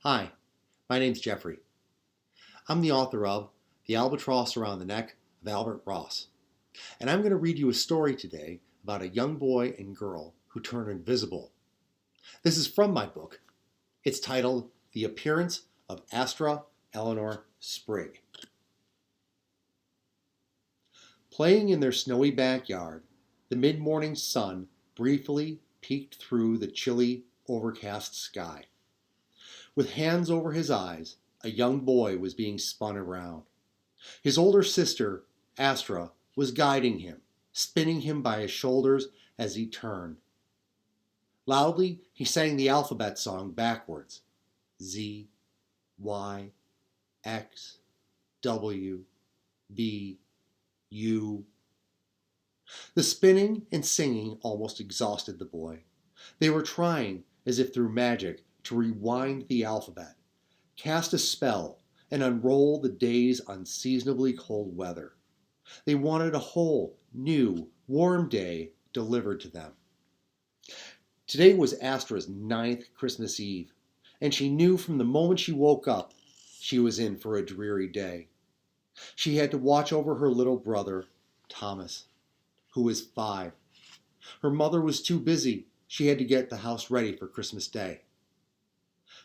Hi, my name's Geoffrey. I'm the author of The Albatross Around the Neck of Albert Ross, and I'm going to read you a story today about a young boy and girl who turn invisible. This is from my book. It's titled The Appearance of Astra Eleanor Sprigg. Playing in their snowy backyard, the mid-morning sun briefly peeked through the chilly, overcast sky. With hands over his eyes, a young boy was being spun around. His older sister, Astra, was guiding him, spinning him by his shoulders as he turned. Loudly, he sang the alphabet song backwards. Z, Y, X, W, B, U. The spinning and singing almost exhausted the boy. They were trying, as if through magic, to rewind the alphabet, cast a spell, and unroll the day's unseasonably cold weather. They wanted a whole, new, warm day delivered to them. Today was Astra's 9th Christmas Eve, and she knew from the moment she woke up she was in for a dreary day. She had to watch over her little brother, Thomas, who was 5. Her mother was too busy. She had to get the house ready for Christmas Day.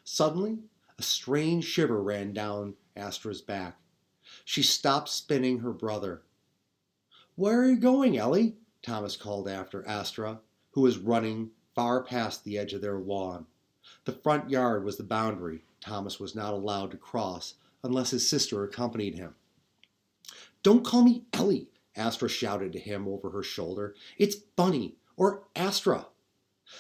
Suddenly, a strange shiver ran down Astra's back. She stopped spinning her brother. "Where are you going, Ellie?" Thomas called after Astra, who was running far past the edge of their lawn. The front yard was the boundary Thomas was not allowed to cross unless his sister accompanied him. "Don't call me Ellie," Astra shouted to him over her shoulder. "It's Bunny or Astra."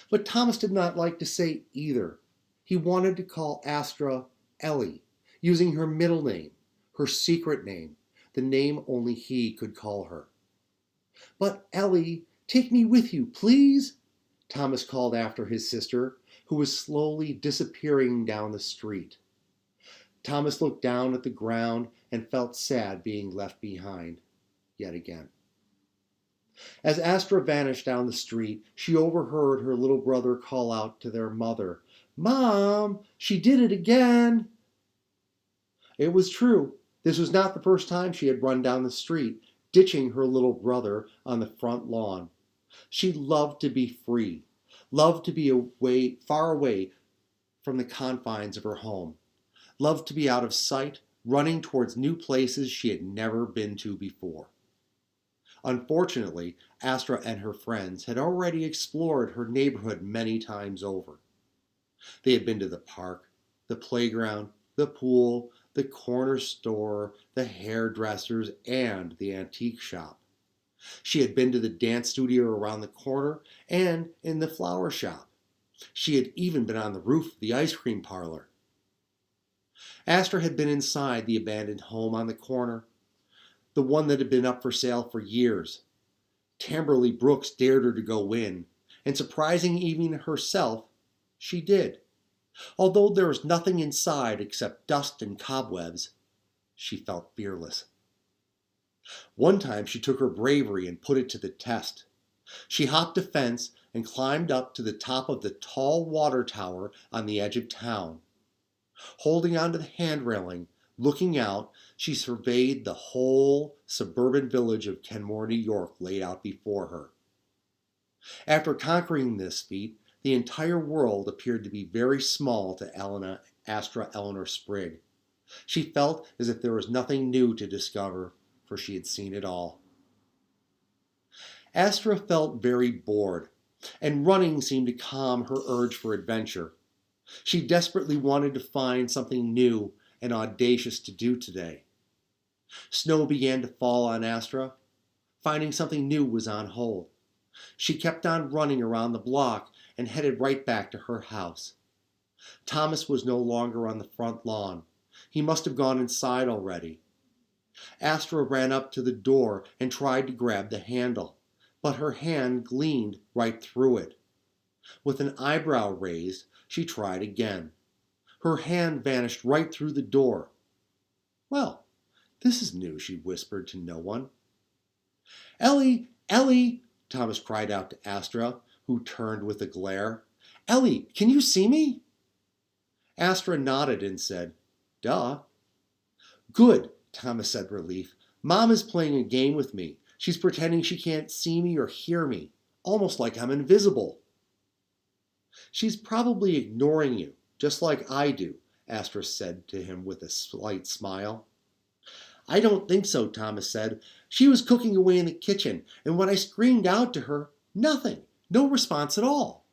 But Thomas did not like to say either. He wanted to call Astra Ellie, using her middle name, her secret name, the name only he could call her. "But Ellie, take me with you, please," Thomas called after his sister, who was slowly disappearing down the street. Thomas looked down at the ground and felt sad being left behind, yet again. As Astra vanished down the street, she overheard her little brother call out to their mother, "Mom, she did it again." It was true. This was not the first time she had run down the street, ditching her little brother on the front lawn. She loved to be free, loved to be far away from the confines of her home, loved to be out of sight, running towards new places she had never been to before. Unfortunately, Astra and her friends had already explored her neighborhood many times over. They had been to the park, the playground, the pool, the corner store, the hairdressers, and the antique shop. She had been to the dance studio around the corner and in the flower shop. She had even been on the roof of the ice cream parlor. Astra had been inside the abandoned home on the corner, the one that had been up for sale for years. Tamberly Brooks dared her to go in, and surprising even herself, she did. Although there was nothing inside except dust and cobwebs, she felt fearless. One time she took her bravery and put it to the test. She hopped a fence and climbed up to the top of the tall water tower on the edge of town. Holding onto the hand railing, looking out, she surveyed the whole suburban village of Kenmore, New York, laid out before her. After conquering this feat, the entire world appeared to be very small to Astra Eleanor Sprigg. She felt as if there was nothing new to discover, for she had seen it all. Astra felt very bored, and running seemed to calm her urge for adventure. She desperately wanted to find something new and audacious to do today. Snow began to fall on Astra. Finding something new was on hold. She kept on running around the block and headed right back to her house. Thomas was no longer on the front lawn. He must have gone inside already. Astra ran up to the door and tried to grab the handle, but her hand gleamed right through it. With an eyebrow raised, she tried again. Her hand vanished right through the door. "Well, this is new," she whispered to no one. "Ellie, Ellie!" Thomas cried out to Astra, who turned with a glare. "Ellie, can you see me?" Astra nodded and said, "Duh." "Good," Thomas said in relief. "Mom is playing a game with me. She's pretending she can't see me or hear me, almost like I'm invisible." "She's probably ignoring you, just like I do," Astra said to him with a slight smile. "I don't think so," Thomas said. "She was cooking away in the kitchen, and when I screamed out to her, nothing, no response at all.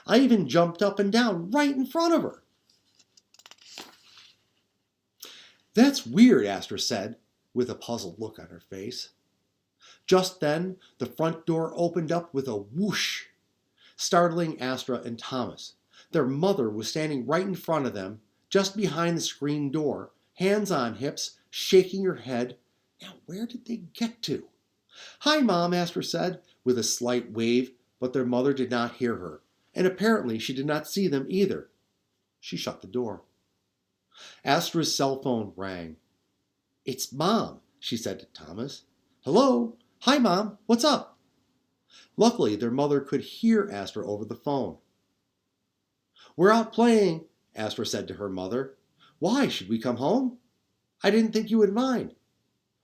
I even jumped up and down right in front of her." "That's weird," Astra said, with a puzzled look on her face. Just then, the front door opened up with a whoosh, startling Astra and Thomas. Their mother was standing right in front of them, just behind the screen door, hands on hips, shaking her head. Now, where did they get to? "Hi, Mom," Astra said, with a slight wave, but their mother did not hear her, and apparently she did not see them either. She shut the door. Astra's cell phone rang. "It's Mom," she said to Thomas. "Hello? Hi, Mom. What's up?" Luckily, their mother could hear Astra over the phone. "We're out playing," Astra said to her mother. "Why, should we come home?" "I didn't think you would mind."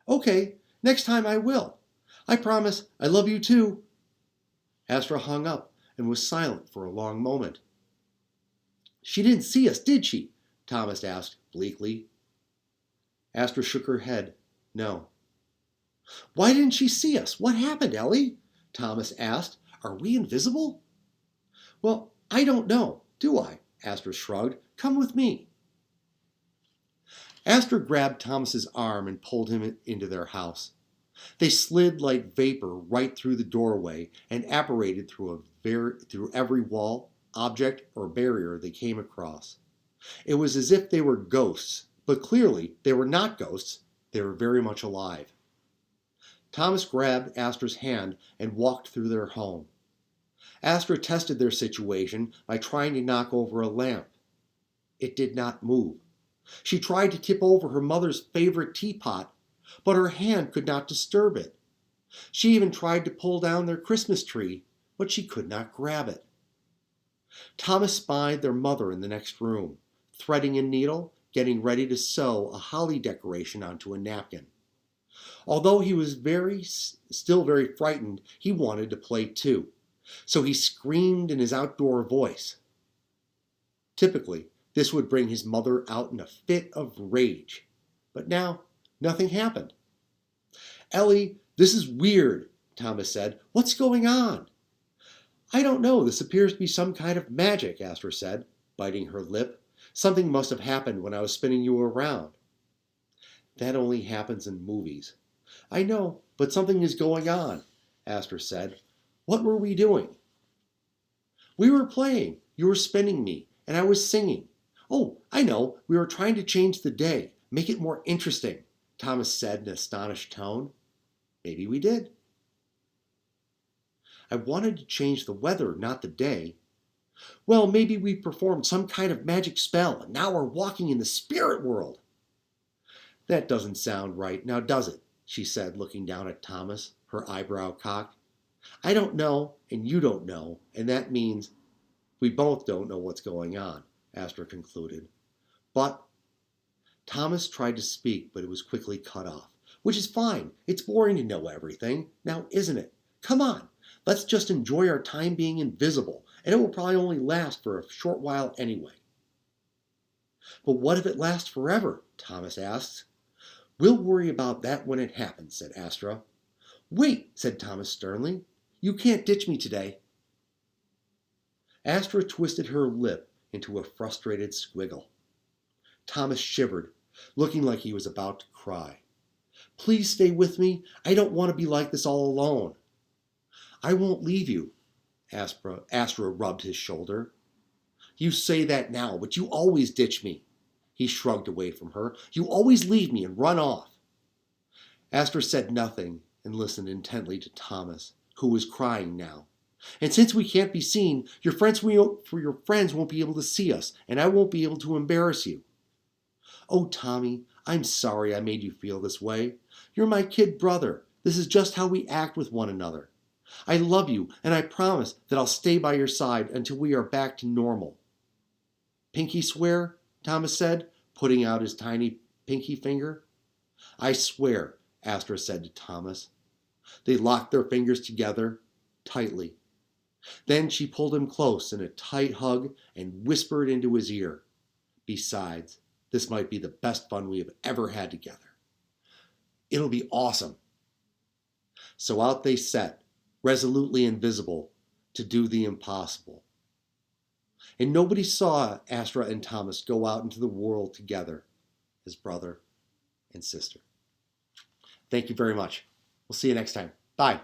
"Okay, next time I will. I promise. I love you too." Astra hung up and was silent for a long moment. "She didn't see us, did she?" Thomas asked bleakly. Astra shook her head. "No." "Why didn't she see us? What happened, Ellie?" Thomas asked. "Are we invisible?" "Well, I don't know, do I?" Astra shrugged. "Come with me." Astra grabbed Thomas's arm and pulled him into their house. They slid like vapor right through the doorway and apparated through every wall, object, or barrier they came across. It was as if they were ghosts, but clearly they were not ghosts. They were very much alive. Thomas grabbed Astra's hand and walked through their home. Astra tested their situation by trying to knock over a lamp. It did not move. She tried to tip over her mother's favorite teapot, but her hand could not disturb it. She even tried to pull down their Christmas tree, but she could not grab it. Thomas spied their mother in the next room, threading a needle, getting ready to sew a holly decoration onto a napkin. Although he was still very frightened, he wanted to play too, so he screamed in his outdoor voice. Typically, this would bring his mother out in a fit of rage, but now nothing happened. "Ellie, this is weird," Thomas said. "What's going on?" "I don't know. This appears to be some kind of magic," Astra said, biting her lip. "Something must have happened when I was spinning you around." "That only happens in movies." "I know, but something is going on," Astra said. "What were we doing?" "We were playing. You were spinning me, and I was singing." "Oh, I know. We were trying to change the day, make it more interesting," Thomas said in an astonished tone. "Maybe we did." "I wanted to change the weather, not the day." "Well, maybe we performed some kind of magic spell, and now we're walking in the spirit world." "That doesn't sound right, now does it?" she said, looking down at Thomas, her eyebrow cocked. "I don't know, and you don't know, and that means we both don't know what's going on," Astra concluded. "But—" Thomas tried to speak, but it was quickly cut off. "Which is fine. It's boring to know everything, now isn't it? Come on, let's just enjoy our time being invisible, and it will probably only last for a short while anyway." "But what if it lasts forever?" Thomas asked. "We'll worry about that when it happens," said Astra. "Wait," said Thomas sternly. "You can't ditch me today." Astra twisted her lip into a frustrated squiggle. Thomas shivered, looking like he was about to cry. "Please stay with me. I don't want to be like this all alone." "I won't leave you." Astra rubbed his shoulder. "You say that now, but you always ditch me." He shrugged away from her. "You always leave me and run off." Astra said nothing and listened intently to Thomas, who was crying now. "And since we can't be seen, your friends won't be able to see us, and I won't be able to embarrass you." "Oh, Tommy, I'm sorry I made you feel this way. You're my kid brother. This is just how we act with one another. I love you, and I promise that I'll stay by your side until we are back to normal." "Pinky swear?" Thomas said, putting out his tiny pinky finger. I swear, Astra said to Thomas. They locked their fingers together tightly. Then she pulled him close in a tight hug and whispered into his ear, "Besides, this might be the best fun we have ever had together. It'll be awesome." So out they set, resolutely invisible, to do the impossible. And nobody saw Astra and Thomas go out into the world together as brother and sister. Thank you very much. We'll see you next time. Bye.